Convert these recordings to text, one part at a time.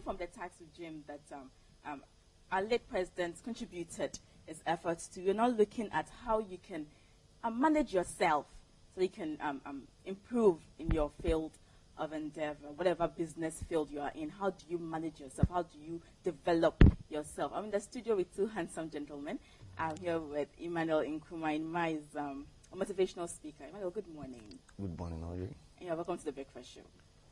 From the tax regime that our late president contributed his efforts to, you're now looking at how you can manage yourself so you can improve in your field of endeavor, whatever business field you are in. How do you manage yourself? How do you develop yourself? I'm in the studio with two handsome gentlemen. I'm here with Emmanuel Nkrumah. Emma is a motivational speaker. Emmanuel, good morning. Good morning, Audrey. And you're welcome to the Breakfast Show.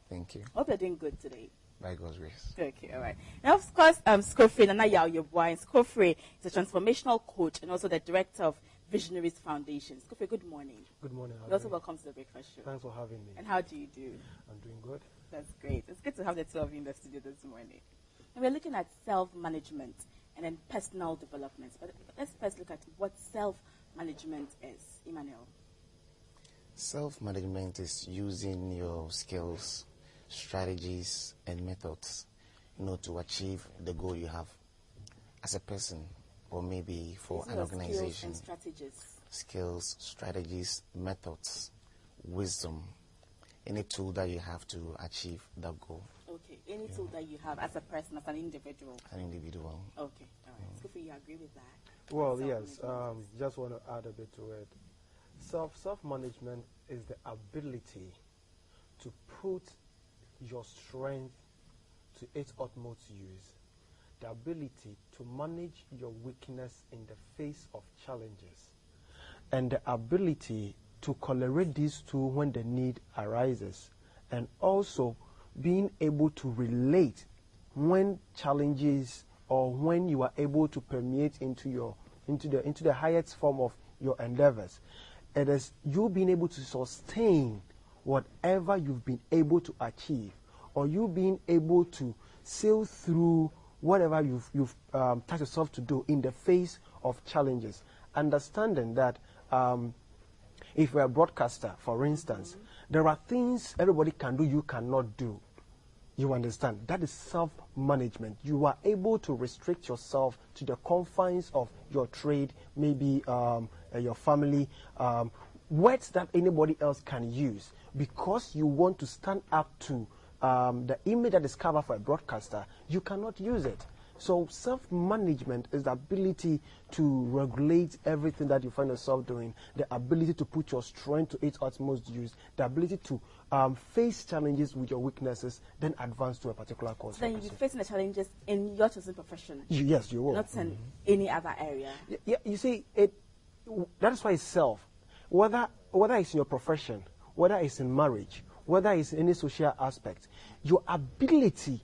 Thank you. Hope you're doing good today. By God's grace. Okay, all right. Now, of course, Scofray, Nana Yao Yoboy. Scofray is a transformational coach and also the director of Visionaries Foundation. Scofray, good morning. Good morning. You're also welcome to the Breakfast Show. Thanks for having me. And how do you do? I'm doing good. That's great. It's good to have the two of you in the studio this morning. And we're looking at self-management and then personal development. But let's first look at what self-management is. Emmanuel. Self-management is using your skills, strategies, and methods, to achieve the goal you have as a person, or maybe for an organization. Skills and strategies. Skills, strategies, methods, wisdom, any tool that you have to achieve that goal. Okay, any tool that you have as a person, as an individual. An individual. Okay, all right. Scofray, you agree with that? Well, yes. Just want to add a bit to it. Self-management is the ability to put your strength to its utmost use, the ability to manage your weakness in the face of challenges, and the ability to tolerate these two when the need arises, and also being able to relate when challenges or when you are able to permeate into the highest form of your endeavors. It is you being able to sustain whatever you've been able to achieve, or you being able to sail through whatever you've tasked yourself to do in the face of challenges. Understanding that if you're a broadcaster, for instance, there are things everybody can do, you cannot do. You understand? That is self-management. You are able to restrict yourself to the confines of your trade, maybe your family, words that anybody else can use, because you want to stand up to the image that is covered for a broadcaster. You cannot use it. So self-management is the ability to regulate everything that you find yourself doing, the ability to put your strength to its utmost use, the ability to face challenges with your weaknesses, then advance to a particular cause. Then you'll be facing the challenges in your chosen profession. Yes, you will. Not in any other area. Yeah, you see, that is why it's self. Whether it's in your profession, whether it's in marriage, whether it's in any social aspect, your ability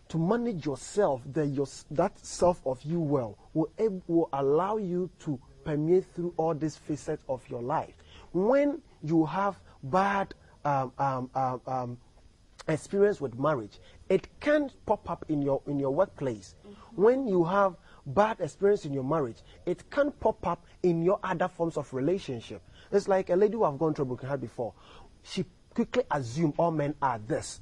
to manage yourself, that self of you well, will allow you to permeate through all these facets of your life. When you have bad experience with marriage, it can pop up in your workplace. When you have bad experience in your marriage, it can pop up in your other forms of relationship. It's like a lady who have gone through a broken heart before. She quickly assumed all men are this.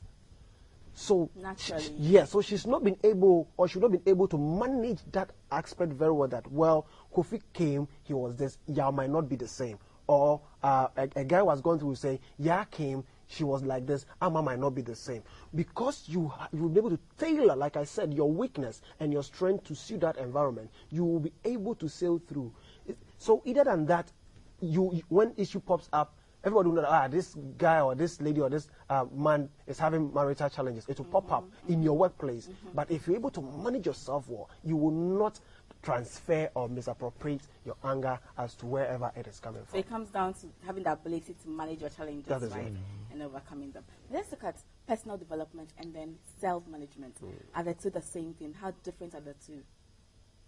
So naturally, so she's not been able, or should not been able to manage that aspect very well. That, well, Kofi came, he was this. Y'all might not be the same. Or a guy was going through say, Ya came, she was like this. Amma might not be the same, because you will be able to tailor, like I said, your weakness and your strength to suit that environment. You will be able to sail through. So either than that, when issue pops up, everybody will know, this guy or this lady or this man is having marital challenges. It will pop up in your workplace. But if you're able to manage yourself well, you will not transfer or misappropriate your anger as to wherever it is coming from. So it comes down to having the ability to manage your challenges, right? And overcoming them. Let's look at personal development and then self-management. Are the two the same thing? How different are the two?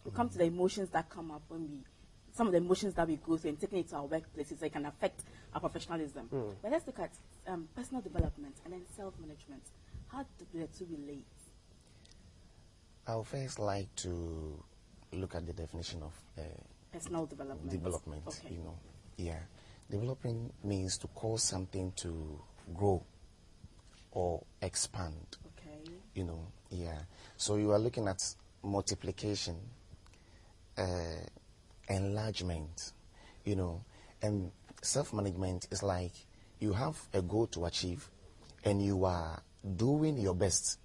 We come to the emotions that come up when some of the emotions that we go through and taking it to our workplaces, they can affect our professionalism. But let's look at personal development and then self-management. How do the two relate? I would first like to look at the definition of personal development. Okay. Developing means to cause something to grow or expand. Okay. So you are looking at multiplication, enlargement, and self-management is like you have a goal to achieve and you are doing your best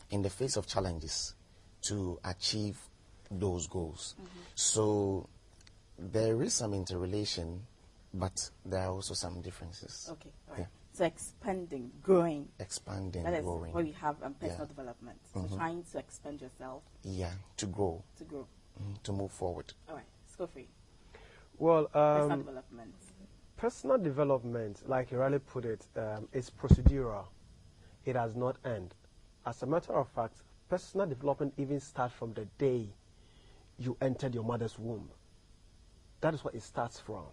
in the face of challenges to achieve those goals. So there is some interrelation, but there are also some differences. Okay, all right. So expanding, growing. Expanding, that is growing. what we have personal development. So trying to expand yourself. Yeah, to grow. To grow. To move forward. All right, Scofray. Well, Personal development. personal development, like you rightly put it, is procedural. It has not end. As a matter of fact, personal development even starts from the day you entered your mother's womb. That is what it starts from.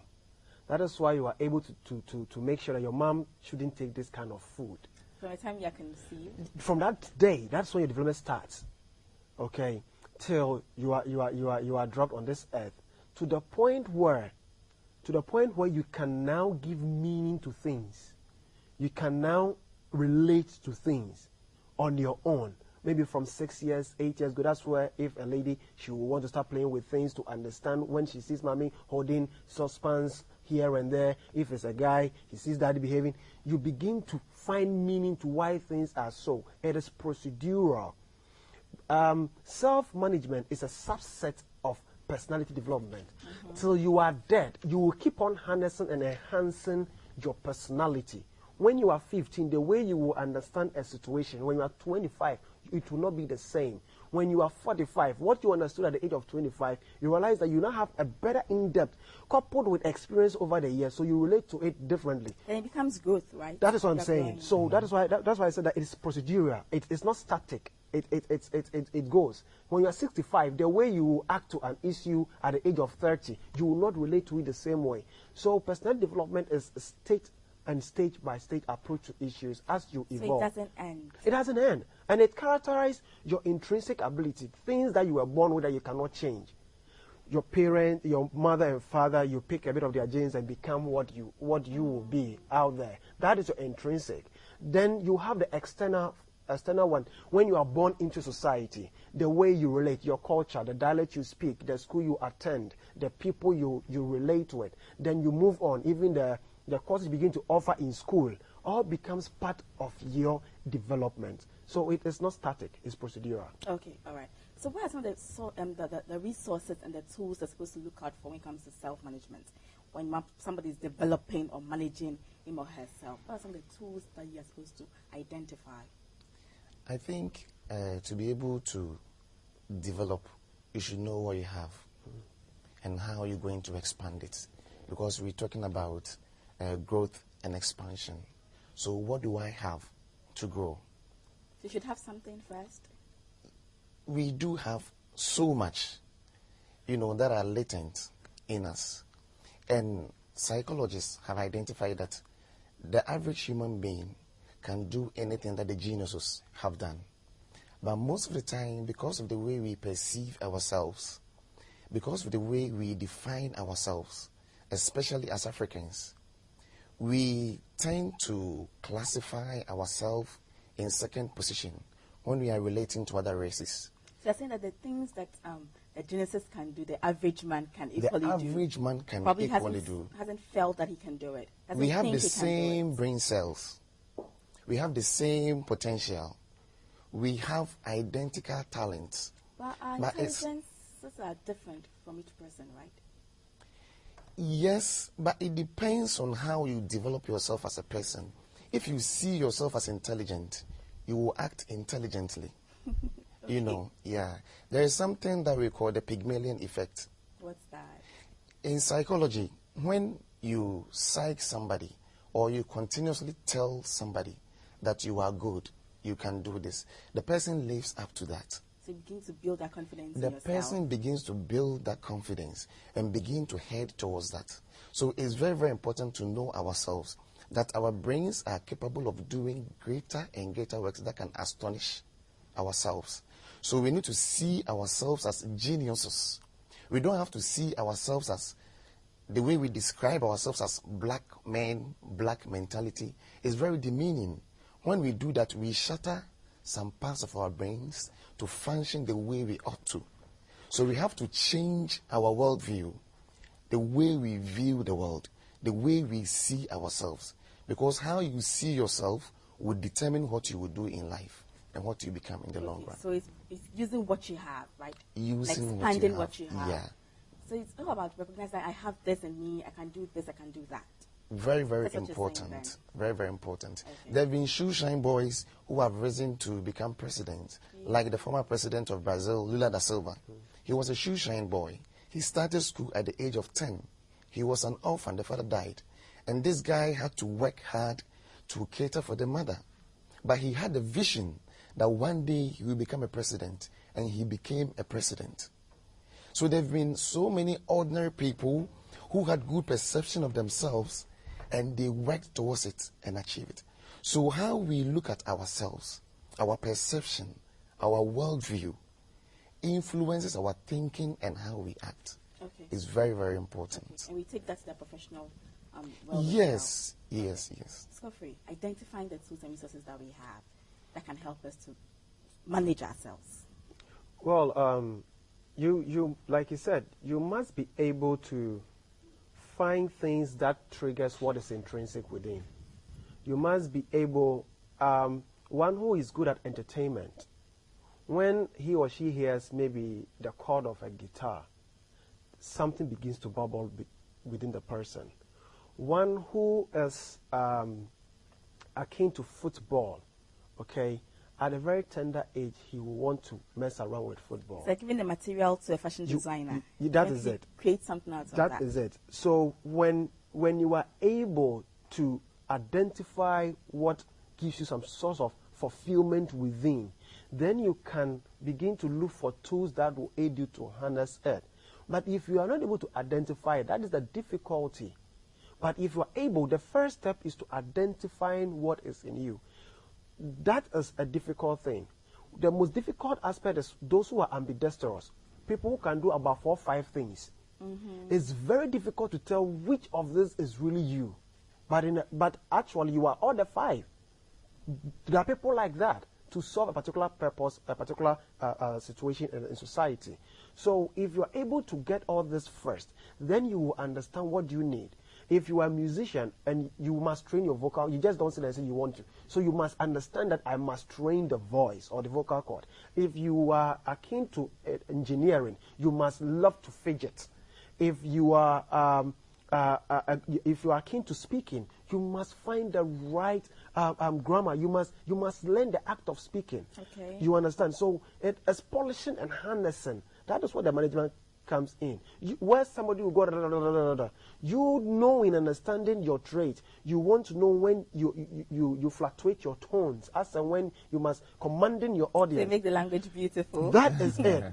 That is why you are able to make sure that your mom shouldn't take this kind of food. From the time you are conceived? From that day, that's when your development starts. Okay? Till you are dropped on this earth. To the point where you can now give meaning to things. You can now relate to things on your own. Maybe from 6 years, 8 years ago, that's where if a lady, she will want to start playing with things to understand when she sees mommy holding saucepans here and there. If it's a guy, he sees daddy behaving. You begin to find meaning to why things are so. It is procedural. Self-management is a subset of personality development. Till you are dead, you will keep on harnessing and enhancing your personality. When you are 15, the way you will understand a situation, when you are 25, it will not be the same. When you are 45, what you understood at the age of 25, you realize that you now have a better in-depth, coupled with experience over the years, so you relate to it differently. And it becomes growth, right? That is what I'm saying. So that's why I said that it is procedural. It's not static. It goes. When you are 65, the way you act to an issue at the age of 30, you will not relate to it the same way. So personal development is a stage-by-stage approach to issues as you evolve. So it doesn't end. It doesn't end. And it characterizes your intrinsic ability, things that you were born with that you cannot change. Your parent, your mother and father, you pick a bit of their genes and become what you will be out there. That is your intrinsic. Then you have the external one. When you are born into society, the way you relate, your culture, the dialect you speak, the school you attend, the people you relate with, then you move on. Even the courses you begin to offer in school all becomes part of your development. So it is not static, it's procedural. Okay, all right. So what are some of the resources and the tools they're supposed to look out for when it comes to self-management? When somebody is developing or managing him or herself, what are some of the tools that you are supposed to identify? I think to be able to develop, you should know what you have and how you're going to expand it. Because we're talking about growth and expansion. So what do I have to grow? You should have something first. We do have so much, that are latent in us. And psychologists have identified that the average human being can do anything that the geniuses have done. But most of the time, because of the way we perceive ourselves, because of the way we define ourselves, especially as Africans, we tend to classify ourselves in second position when we are relating to other races. So you're saying that the things that the geniuses can do, the average man can equally do. The average man can probably equally do. Hasn't felt that he can do it. We have the same brain cells. We have the same potential. We have identical talents. But our intelligences are different from each person, right? Yes, but it depends on how you develop yourself as a person. If you see yourself as intelligent, you will act intelligently. Okay. There is something that we call the Pygmalion effect. What's that? In psychology, when you psych somebody or you continuously tell somebody that you are good, you can do this, the person lives up to that. So you begin to build that confidence in The yourself. person begins to build that confidence and begin to head towards that. So it's very, very important to know ourselves, that our brains are capable of doing greater and greater works that can astonish ourselves. So we need to see ourselves as geniuses. We don't have to see ourselves as the way we describe ourselves as black men, black mentality is very demeaning. When we do that, we shatter some parts of our brains to function the way we ought to. So we have to change our worldview, the way we view the world, the way we see ourselves. Because how you see yourself will determine what you will do in life. and what you become in the long run. So it's using what you have, right? Using expanding what you have. what you have. Yeah. So it's all about recognizing that I have this in me, I can do this, I can do that. Very, very That's what you're saying then. important. Very, very important. Okay. There have been shoeshine boys who have risen to become president, like the former president of Brazil, Lula da Silva. He was a shoeshine boy. He started school at the age of 10. He was an orphan. The father died. And this guy had to work hard to cater for the mother. But he had a vision that one day he will become a president, and he became a president. So there have been so many ordinary people who had good perception of themselves, and they worked towards it and achieved it. So how we look at ourselves, our perception, our worldview, influences our thinking and how we act. Okay. It's very, very important. Okay. And we take that to the professional world. Yes, yes, yes. Scofray, identifying the tools and resources that we have that can help us to manage ourselves. Well, you like you said, you must be able to find things that triggers what is intrinsic within. You must be able, one who is good at entertainment, when he or she hears maybe the chord of a guitar, something begins to bubble within the person. One who is akin to football, okay, at a very tender age, he will want to mess around with football. It's like giving the material to a fashion designer. That is it. Create something out of that. That is it. So when you are able to identify what gives you some source of fulfillment within, then you can begin to look for tools that will aid you to harness it. But if you are not able to identify it, that is the difficulty. But if you are able, the first step is to identifying what is in you. That is a difficult thing. The most difficult aspect is those who are ambidextrous, people who can do about 4 or 5 things. It's very difficult to tell which of this is really you. But actually, you are all the 5. There are people like that to solve a particular purpose, a particular situation in society. So if you are able to get all this first, then you will understand what you need. If you are a musician and you must train your vocal, you just don't sit there and say you want to. So you must understand that I must train the voice or the vocal cord. If you are akin to engineering, you must love to fidget. If you are akin to speaking, you must find the right grammar. You must learn the act of speaking. Okay. You understand? So it is polishing and harnessing. That is what the management comes in. Where somebody will go, you know, in understanding your trait, you want to know when you fluctuate your tones, as and when you must commanding your audience. They make the language beautiful. That is it.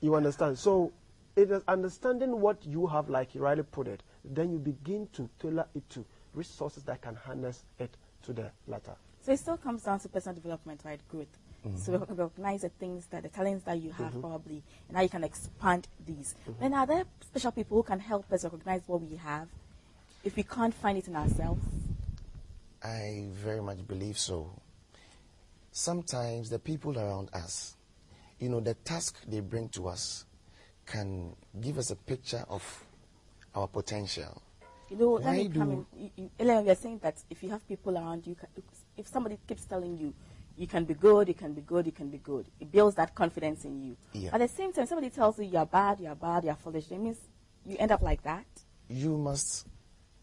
You understand? So it is understanding what you have, like you rightly put it. Then you begin to tailor it to resources that can harness it to the latter. So it still comes down to personal development, right? Growth. So we recognize the things that the talents that you have probably, and how you can expand these. Then are there special people who can help us recognize what we have if we can't find it in ourselves? I very much believe so. Sometimes the people around us, you know, the task they bring to us can give us a picture of our potential. You know, let me come in. Earlier, we are saying that if you have people around you, if somebody keeps telling you, you can be good, you can be good, you can be good, it builds that confidence in you. Yeah. At the same time, somebody tells you you're bad, you're foolish, it means you end up like that. You must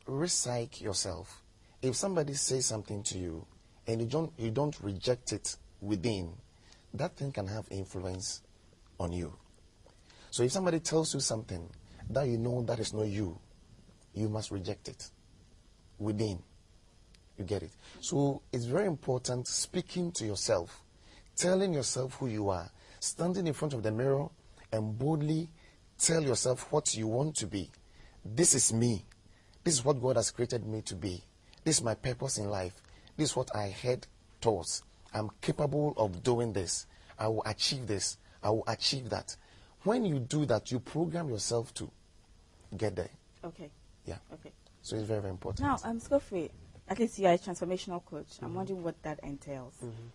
recycle yourself. If somebody says something to you and you don't reject it within, that thing can have influence on you. So if somebody tells you something that you know that is not you, you must reject it within. You get it? So it's very important speaking to yourself, telling yourself who you are, standing in front of the mirror and boldly tell yourself what you want to be. This is me. This is what God has created me to be. This is my purpose in life. This is what I head towards. I'm capable of doing this. I will achieve this. I will achieve that. When you do that, you program yourself to get there. Okay. Yeah. Okay. So it's very, very important. Now, Scofray, at least you are a transformational coach. I'm wondering what that entails,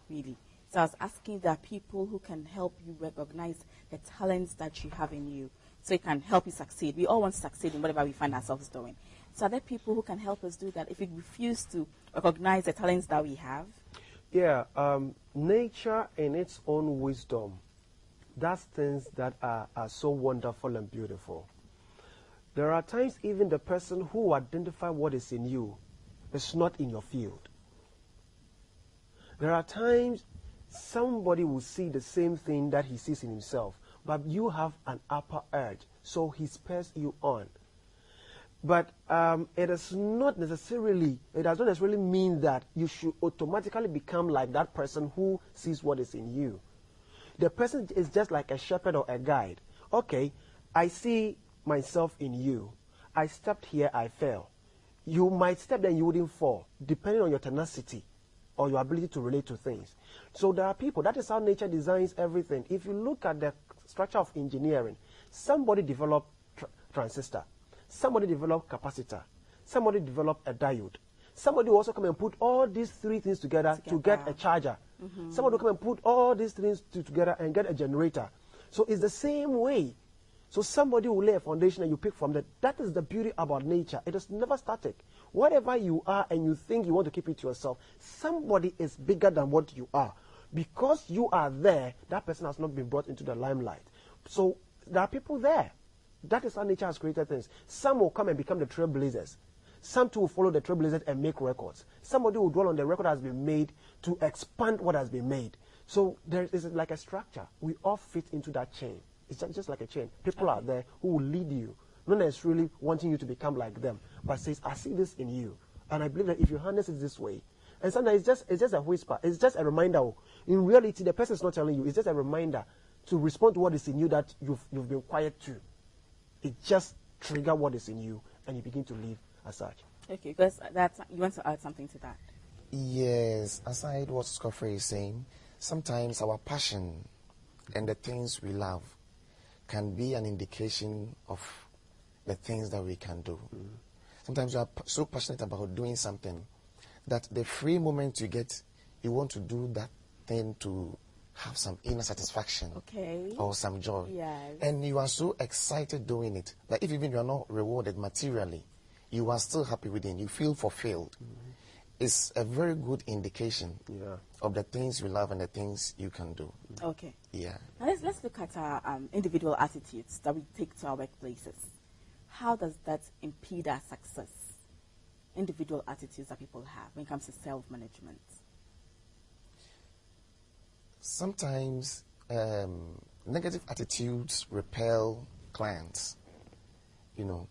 really. So I was asking, there are people who can help you recognize the talents that you have in you, so it can help you succeed. We all want to succeed in whatever we find ourselves doing. So are there people who can help us do that if we refuse to recognize the talents that we have? Yeah, nature in its own wisdom does things that are so wonderful and beautiful. There are times even the person who identifies what is in you is not in your field. There are times somebody will see the same thing that he sees in himself, but you have an upper edge, so he spurs you on. But it does not necessarily mean that you should automatically become like that person who sees what is in you. The person is just like a shepherd or a guide. Okay, I see myself in you. I stepped here, I fell. You might step there and you wouldn't fall, depending on your tenacity or your ability to relate to things. So there are people, that is how nature designs everything. If you look at the structure of engineering, somebody developed transistor. Somebody developed capacitor. Somebody developed a diode. Somebody will also come and put all these three things together to get a charger. Somebody will come and put all these things together and get a generator. So it's the same way. So somebody will lay a foundation and you pick from that. That is the beauty about nature. It is never static. Whatever you are and you think you want to keep it to yourself, somebody is bigger than what you are. Because you are there, that person has not been brought into the limelight. So there are people there. That is how nature has created things. Some will come and become the trailblazers. Some too will follow the trailblazers and make records. Somebody will dwell on the record that has been made to expand what has been made. So there is like a structure. We all fit into that chain. It's just like a chain. People are there who will lead you, not necessarily wanting you to become like them, but says, I see this in you. And I believe that if you harness it this way, and sometimes it's just a whisper. It's just a reminder. In reality, the person is not telling you. It's just a reminder to respond to what is in you that you've been quiet to. It just triggers what is in you, and you begin to live as such. Okay, because you want to add something to that? Yes, aside what Scofray is saying, sometimes our passion and the things we love can be an indication of the things that we can do. Sometimes you are so passionate about doing something that the free moment you get, you want to do that thing to have some inner satisfaction or some joy. Yes. And you are so excited doing it that if even you are not rewarded materially, you are still happy within. You feel fulfilled. It's a very good indication of the things you love and the things you can do. Okay. Yeah. Now let's look at our individual attitudes that we take to our workplaces. How does that impede our success? Individual attitudes that people have when it comes to self-management. Sometimes negative attitudes repel clients. You know,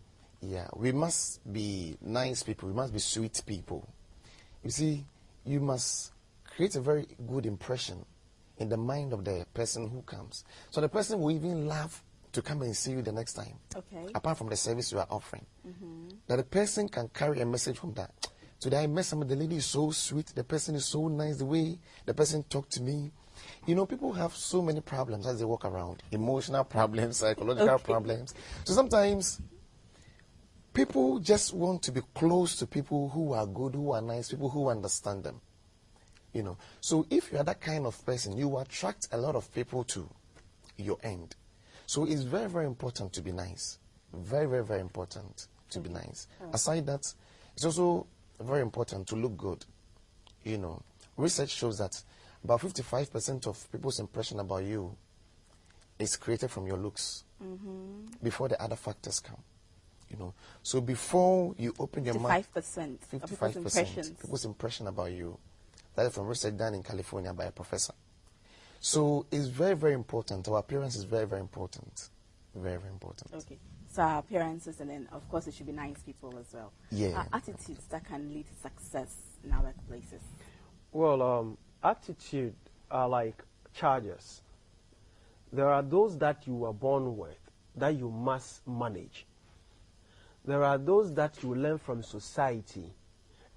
we must be nice people. We must be sweet people. You see, you must create a very good impression in the mind of the person who comes. So the person will even love to come and see you the next time. Okay. Apart from the service you are offering. That the person can carry a message from that. Today I met somebody, the lady is so sweet, the person is so nice, the way the person talked to me. You know, people have so many problems as they walk around. Emotional problems, psychological problems. So sometimes people just want to be close to people who are good, who are nice, people who understand them. You know, so if you are that kind of person, you attract a lot of people to your end. So it's very, very important to be nice. Very, very, very important to be nice. Aside that, it's also very important to look good. You know, research shows that about 55% of people's impression about you is created from your looks before the other factors come. You know, so before you open your mouth, 55% people's impression about you. That is from research done in California by a professor. So it's very, very important. Our appearance is very, very important. Very, very important. Okay. So our appearances, and then of course it should be nice people as well. Yeah. Our attitudes that can lead to success in our workplaces. Well, attitude are like charges. There are those that you were born with that you must manage. There are those that you learn from society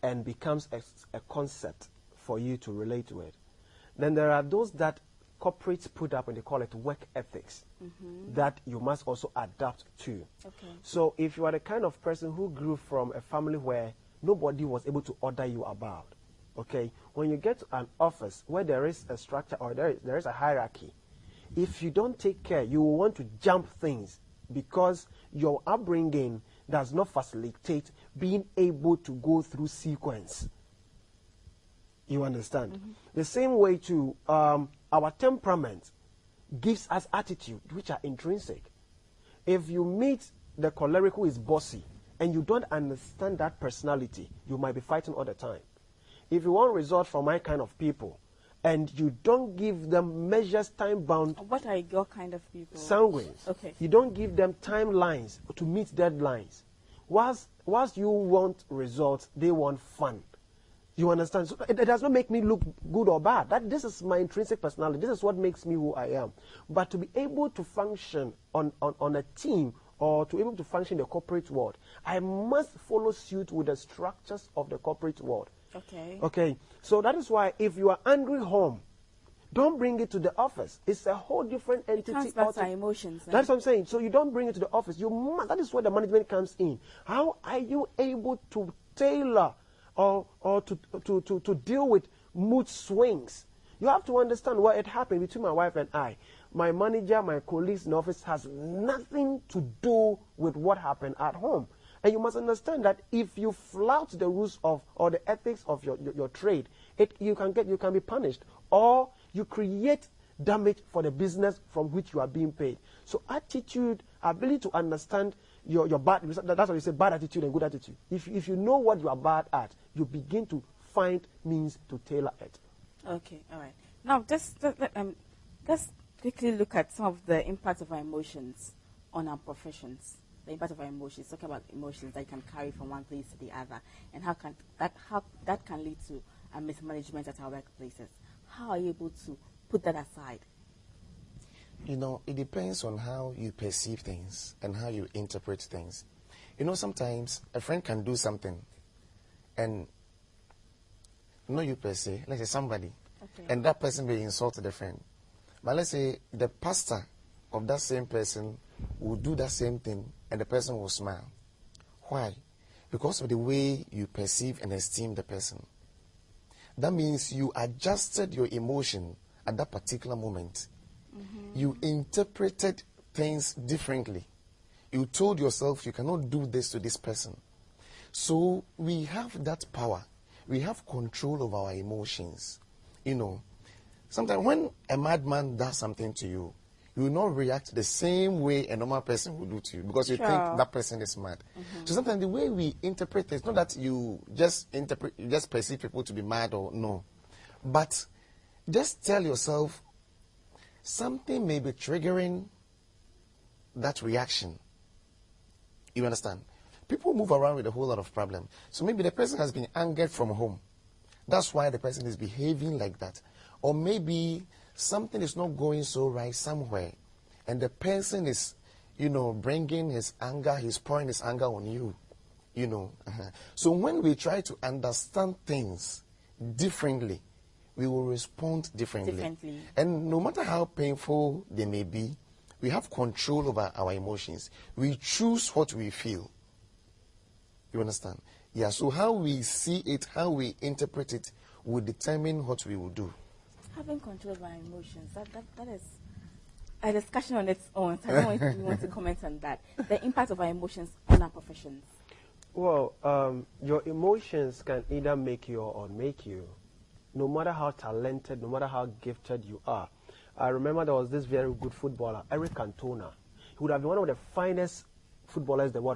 and becomes a concept for you to relate with. Then there are those that corporates put up and they call it work ethics that you must also adapt to. Okay. So if you are the kind of person who grew from a family where nobody was able to order you about, okay, when you get to an office where there is a structure or there is a hierarchy, if you don't take care, you will want to jump things because your upbringing does not facilitate being able to go through sequence. You understand? The same way too, our temperament gives us attitude, which are intrinsic. If you meet the choleric who is bossy, and you don't understand that personality, you might be fighting all the time. If you want result from my kind of people, and you don't give them measures time-bound... What are your kind of people? Sanguines. Okay. You don't give them timelines to meet deadlines. Whilst you want results, they want fun. You understand? So it does not make me look good or bad. This is my intrinsic personality. This is what makes me who I am. But to be able to function on a team or to be able to function in the corporate world, I must follow suit with the structures of the corporate world. Okay. Okay. So that is why if you are angry home, don't bring it to the office. It's a whole different entity. It comes back to our emotions. That's what I'm saying. So you don't bring it to the office. That is where the management comes in. How are you able to tailor or to deal with mood swings? You have to understand what had happened between my wife and I. My manager, my colleagues in the office has nothing to do with what happened at home. And you must understand that if you flout the rules of or the ethics of your trade, you can be punished, or you create damage for the business from which you are being paid. So attitude, ability to understand your bad, that's why you say bad attitude and good attitude. If you know what you are bad at, you begin to find means to tailor it. Okay, all right. Now, let's quickly look at some of the impacts of our emotions on our professions. The impact of our emotions, talking about emotions that you can carry from one place to the other, and how that can lead to mismanagement at our workplaces. How are you able to put that aside? You know, it depends on how you perceive things and how you interpret things. You know, sometimes a friend can do something, and not you per se, let's say somebody, Okay. and that person may insult the friend. But let's say the pastor of that same person will do that same thing, and the person will smile. Why? Because of the way you perceive and esteem the person. That means you adjusted your emotion at that particular moment. You interpreted things differently. You told yourself you cannot do this to this person. So we have that power. We have control of our emotions. You know, sometimes when a madman does something to you, you will not react the same way a normal person would do to you, because you think that person is mad. So sometimes the way we interpret it, it's not that you just perceive people to be mad or no. But just tell yourself something may be triggering that reaction. You understand? People move around with a whole lot of problems. So maybe the person has been angered from home. That's why the person is behaving like that. Or maybe something is not going so right somewhere, and the person is, bringing his anger, he's pouring his anger on you, So when we try to understand things differently, we will respond differently. And no matter how painful they may be, we have control over our emotions. We choose what we feel. You understand? Yeah, so how we see it, how we interpret it, will determine what we will do. Having control of our emotions, that is a discussion on its own. So I don't know if you want to comment on that. The impact of our emotions on our professions. Well, your emotions can either make you or unmake you. No matter how talented, no matter how gifted you are. I remember there was this very good footballer, Eric Cantona. He would have been one of the finest footballers the world